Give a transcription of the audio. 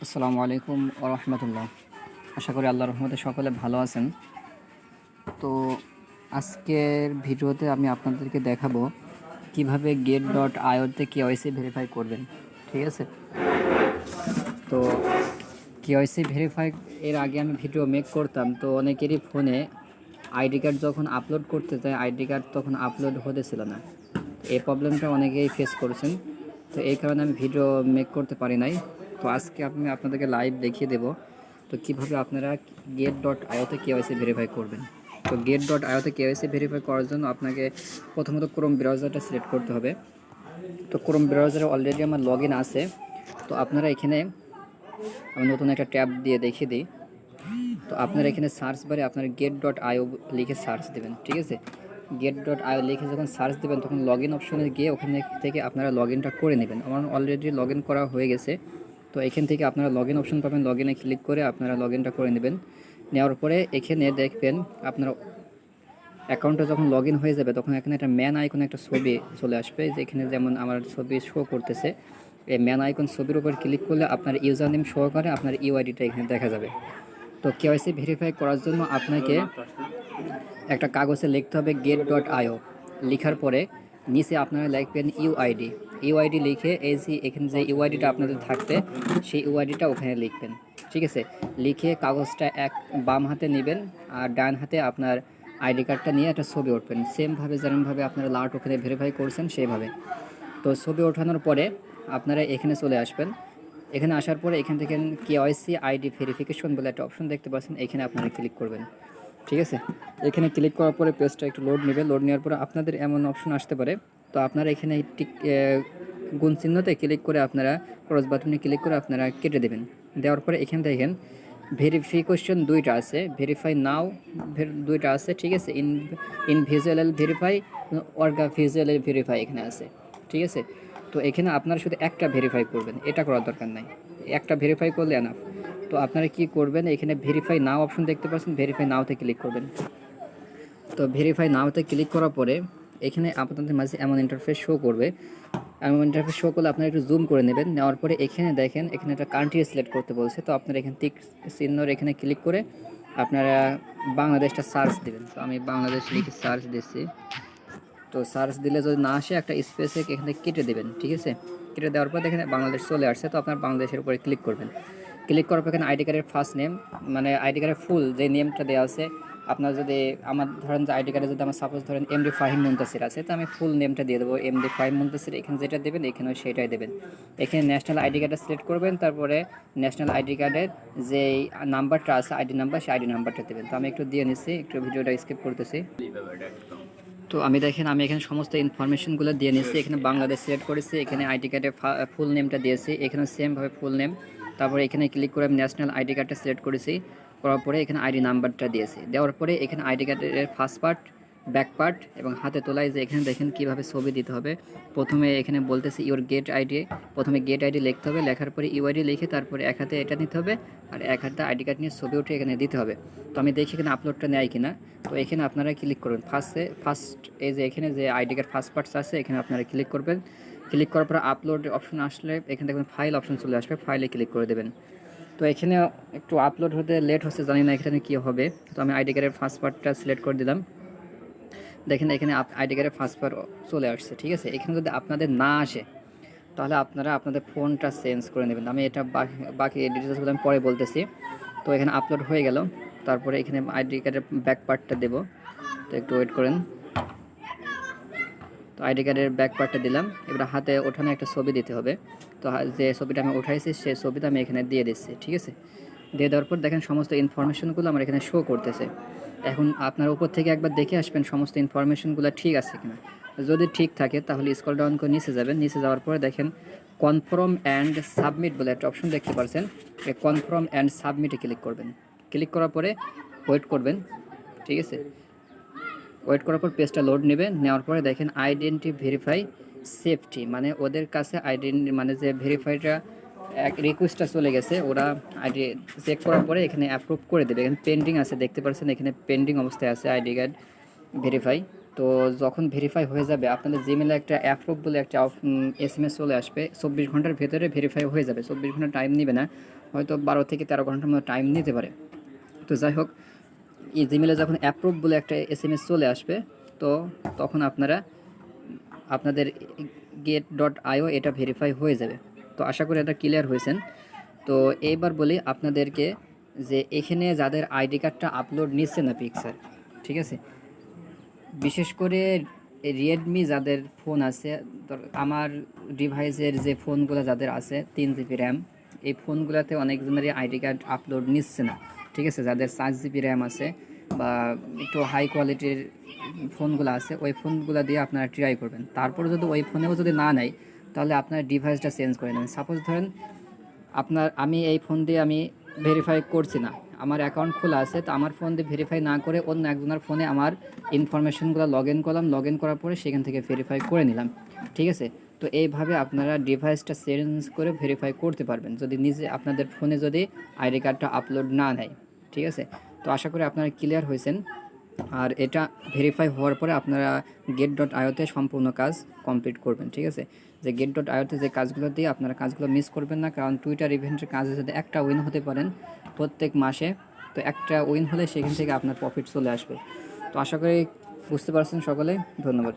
আসসালামু আলাইকুম ওয়া রাহমাতুল্লাহ। আশা করি আল্লাহর রহমতে সকলে ভালো আছেন। তো আজকের ভিডিওতে আমি আপনাদেরকে দেখাবো কিভাবে get.io-তে কেওয়াইসি ভেরিফাই করবেন। ঠিক আছে, তো কেওয়াইসি ভেরিফাই এর আগে আমি ভিডিও মেক করতাম, তো অনেকেরই ফোনে আইডি কার্ড যখন আপলোড করতে যায় আইডি কার্ড তখন আপলোড হতেছিল না। এই প্রবলেমটা অনেকেই ফেস করেছেন, তো এই কারণে আমি ভিডিও মেক করতে পারি নাই। তো আজকে আমি আপনাদেরকে লাইভ দেখিয়ে দেব তো কিভাবে আপনারা get.io-তে কেওয়াইসি ভেরিফাই করবেন। তো get.io-তে কেওয়াইসি ভেরিফাই করার জন্য আপনাকে প্রথমত ক্রোম ব্রাউজারটা সিলেক্ট করতে হবে। তো ক্রোম ব্রাউজারে অলরেডি আমার লগ ইন আছে। তো আপনারা এখানে আমি নতুন একটা ট্যাব দিয়ে দেখিয়ে দিই। তো আপনারা এখানে সার্চ বারে আপনার get.io লিখে সার্চ দেবেন। ঠিক আছে, get.io লিখে যখন সার্চ দেবেন তখন লগ ইন অপশনে গিয়ে ওখানে থেকে আপনারা লগ ইনটা করে নেবেন। আমার অলরেডি লগ ইন করা হয়ে গেছে। তো এখান থেকে আপনারা লগ ইন অপশন পাবেন, লগ ইনে ক্লিক করে আপনারা লগ ইনটা করে নেবেন। নেওয়ার পরে এখানে দেখবেন আপনার অ্যাকাউন্টে যখন লগ ইন হয়ে যাবে তখন এখানে একটা ম্যান আইকন একটা ছবি চলে আসবে, যেখানে যেমন আমার ছবি শো করতেছে। এই ম্যান আইকন ছবির উপর ক্লিক করলে আপনার ইউজার নেম সহকারে আপনার ইউআইডিটা এখানে দেখা যাবে। তো কেওয়াইসি ভেরিফাই করার জন্য আপনাকে একটা কাগজে লিখতে হবে get.io। লিখার পরে নিচে আপনারা লিখবেন ইউআইডি লিখে এই যে এখানে যে ইউআইডিটা আপনাদের থাকবে সেই ইউআইডিটা ওখানে লিখবেন। ঠিক আছে, লিখে কাগজটা এক বাম হাতে নেবেন আর ডান হাতে আপনার আইডি কার্ডটা নিয়ে একটা ছবি উঠবেন, সেমভাবে যেমনভাবে আপনারা লার্ট ওখানে ভেরিফাই করছেন সেইভাবে। তো ছবি ওঠানোর পরে আপনারা এখানে চলে আসবেন। এখানে আসার পরে এখান থেকে কেওয়াইসি আইডি ভেরিফিকেশন বলে একটা অপশন দেখতে পাচ্ছেন, এখানে আপনারা ক্লিক করবেন। ঠিক আছে, এখানে ক্লিক করার পরে পেজটা একটু লোড নেবে। লোড নেওয়ার পরে আপনাদের এমন অপশন আসতে পারে, তো আপনারা এখানে টিক গুণ চিহ্নতে ক্লিক করে আপনারা ক্রস বাটনে ক্লিক করে আপনারা কেটে দেবেন। দেওয়ার পরে এখান থেকে ভেরিফিকেশন দুইটা আছে, ভেরিফাই নাও দুইটা আছে। ঠিক আছে, ইনভিজুয়াল ভেরিফাই, অর্গা ভিজুয়াল ভেরিফাই এখানে আছে। ঠিক আছে, তো এখানে আপনারা শুধু একটা ভেরিফাই করবেন, এটা করার দরকার নাই, একটা ভেরিফাই করলে এনাফ। তো আপনারা কি করবেন, এখানে ভেরিফাই নাও অপশন দেখতে পাচ্ছেন, ভেরিফাই নাওতে ক্লিক করবেন। তো ভেরিফাই নাওতে ক্লিক করার পরে এখানে আপনাদের মাঝে এমন ইন্টারফেস শো করবে। এমন ইন্টারফেস শো করলে আপনারা একটু জুম করে নেবেন। নেওয়ার পরে এখানে দেখেন এখানে একটা কান্ট্রি সিলেক্ট করতে বলছে, তো আপনারা এখানে টিক চিহ্নর এখানে ক্লিক করে আপনারা বাংলাদেশটা সার্চ দেবেন। তো আমি বাংলাদেশ লিখে সার্চ দিচ্ছি। তো সার্চ দিলে যদি না আসে একটা স্পেসে এখানে কেটে দেবেন। ঠিক আছে, কেটে দেওয়ার পর দেখেন বাংলাদেশ চলে আসছে। তো আপনার বাংলাদেশের উপরে ক্লিক করবেন। ক্লিক করার পর এখানে আইডি কার্ডের ফার্স্ট নেম, মানে আইডি কার্ডের ফুল যে নেমটা দেওয়া আছে, আপনার যদি আমার ধরেন যে আইডি কার্ডে যদি আমার সাপোজ ধরেন এমডি ফাহিম মুনতাসির আছে, তো আমি ফুল নেমটা দিয়ে দেবো এমডি ফাহিম মুনতাসির। এখানে যেটা দেবেন এখানেও সেটাই দেবেন। এখানে ন্যাশনাল আইডি কার্ডটা সিলেক্ট করবেন, তারপরে ন্যাশনাল আইডি কার্ডের যে নাম্বারটা আছে আইডি নাম্বার, সেই আইডি নাম্বারটা দেবেন। তো আমি একটু দিয়ে নিচ্ছি, একটু ভিডিওটা স্কিপ করতেছি। তো আমি দেখেন আমি এখানে সমস্ত ইনফরমেশনগুলো দিয়ে নিচ্ছি। এখানে বাংলাদেশ সিলেক্ট করেছি, এখানে আইডি কার্ডের ফুল নেমটা দিয়েছি, এখানে সেমভাবে ফুল নেম। তারপরে এখানে ক্লিক করে আমি ন্যাশনাল আইডি কার্ডটা সিলেক্ট করেছি, করার পরে এখানে আইডি নাম্বারটা দিয়েছি। দেওয়ার পরে এখানে আইডি কার্ডের ফার্স্ট পার্ট, ব্যাক পার্ট এবং হাতে তোলায় যে এখানে দেখেন কীভাবে ছবি দিতে হবে। প্রথমে এখানে বলতেছে ইওর গেট আইডি, প্রথমে গেট আইডি লিখতে হবে, লেখার পরে ইউআইডি লিখে তারপরে এক হাতে এটা নিতে হবে আর এক হাতে আইডি কার্ড নিয়ে ছবি উঠে এখানে দিতে হবে। তো আমি দেখি এখানে আপলোডটা নেয় কিনা। তো এখানে আপনারা ক্লিক করবেন ফার্স্ট এই যে এখানে যে আইডি কার্ড ফার্স্ট পার্টস আছে এখানে আপনারা ক্লিক করবেন। ক্লিক করার পর আপলোড অপশন আসলে এখানে দেখবেন ফাইল অপশন চলে আসবে, ফাইলে ক্লিক করে দেবেন। তো এখানে একটু আপলোড হতে লেট হচ্ছে, জানি না এখানে কী হবে। তো আমি আইডি কার্ডের ফার্স্ট পার্টটা সিলেক্ট করে দিলাম। দেখেন এখানে আইডি কার্ডের ফার্স্ট পার্ট চলে আসছে। ঠিক আছে, এখানে যদি আপনাদের না আসে তাহলে আপনারা আপনাদের ফোনটা চেঞ্জ করে নেবেন। আমি এটা বাকি ডিটেলসগুলো আমি পরে বলতেছি। তো এখানে আপলোড হয়ে গেল, তারপরে এখানে আইডি কার্ডের ব্যাক পার্টটা দেবো, তো একটু ওয়েট করেন। তো আইডি কার্ডের ব্যাক পার্টটা দিলাম, এবার হাতে ওঠানো একটা ছবি দিতে হবে। তো যে ছবিটা আমি উঠাইছি সেই ছবিটা আমি এখানে দিয়ে দিচ্ছি। ঠিক আছে, দিয়ে দেওয়ার পর দেখেন সমস্ত ইনফরমেশনগুলো আমার এখানে শো করতেছে। এখন আপনার উপর থেকে একবার দেখে আসবেন সমস্ত ইনফরমেশনগুলো ঠিক আছে কিনা। যদি ঠিক থাকে তাহলে স্ক্রল ডাউন করে নিচে যাবেন। নিচে যাওয়ার পরে দেখেন কনফার্ম অ্যান্ড সাবমিট বলে একটা অপশন দেখতে পাচ্ছেন, এই কনফার্ম অ্যান্ড সাবমিটে ক্লিক করবেন। ক্লিক করার পরে ওয়েট করবেন। ঠিক আছে, ওয়েট করার পর পেজটা লোড নেবে। নেওয়ার পরে দেখেন আইডেন্টি ভেরিফাই সেফটি, মানে ওদের কাছে আইডেন্টি মানে যে ভেরিফাইটা এক রিকোয়েস্টটা চলে গেছে, ওরা আইডি চেক করার পরে এখানে অ্যাপ্রুভ করে দেবে। এখানে পেন্ডিং আছে দেখতে পাচ্ছেন, এখানে পেন্ডিং অবস্থায় আছে আইডি কার্ড ভেরিফাই। তো যখন ভেরিফাই হয়ে যাবে আপনাদের জিমেলে একটা অ্যাপ্রুভ বলে একটা SMS চলে আসবে, 24 ঘন্টার ভেতরে ভেরিফাই হয়ে যাবে। 24 ঘন্টা টাইম নেবে না, হয়তো 12 থেকে 13 ঘন্টার মতো টাইম নিতে পারে। তো যাই হোক, এই জিমেলে যখন অ্যাপ্রুভ বলে একটা SMS চলে আসবে, তো তখন আপনারা আপনাদের get.io এটা ভেরিফাই হয়ে যাবে। তো আশা করি এটা ক্লিয়ার হয়েছেন। তো এইবার বলি আপনাদেরকে যে এখানে যাদের আইডি কার্ডটা আপলোড নিচ্ছে না পিক্সার, ঠিক আছে, বিশেষ করে রিয়েলমি যাদের ফোন আছে, আমার ডিভাইসের যে ফোনগুলো যাদের আছে 3 GB র্যাম, এই ফোনগুলোতে অনেকজনেরই আইডি কার্ড আপলোড নিচ্ছে না, ঠিক আছে। যাদের 4 GB র্যাম আছে বা একটু হাই কোয়ালিটির ফোনগুলো আছে, ওই ফোনগুলো দিয়ে আপনারা ট্রাই করবেন। তারপরে যদি ওই ফোনেও যদি না নেয়, তাহলে আপনার ডিভাইসটা চেঞ্জ করে নেবেন। সাপোজ ধরেন আমি এই ফোন দিয়ে আমি ভেরিফাই করছি না, আমার অ্যাকাউন্ট খোলা আছে, তো আমার ফোন দিয়ে ভেরিফাই না করে অন্য একজনের ফোনে আমার ইনফরমেশনগুলো লগ ইন করলাম, লগ ইন করার পরে সেখান থেকে ভেরিফাই করে নিলাম, ঠিক আছে। তো এইভাবে আপনারা ডিভাইসটা চেঞ্জ করে ভেরিফাই করতে পারবেন যদি নিজে আপনাদের ফোনে যদি আইডি কার্ডটা আপলোড না নেয়, ঠিক আছে। তো আশা করি আপনারা ক্লিয়ার হয়েছেন। আর এটা ভেরিফাই হওয়ার পরে আপনারা get.ioতে সম্পূর্ণ কাজ কমপ্লিট করবেন, ঠিক আছে। যে get.ioতে যে কাজগুলো দিয়ে আপনারা কাজগুলো মিস করবেন না, কারণ টুইটার ইভেন্টের কাজে যদি একটা উইন হতে পারেন প্রত্যেক মাসে, তো একটা উইন হলে সেখান থেকে আপনার প্রফিট চলে আসবে। তো আশা করি বুঝতে পারছেন সকলে। ধন্যবাদ।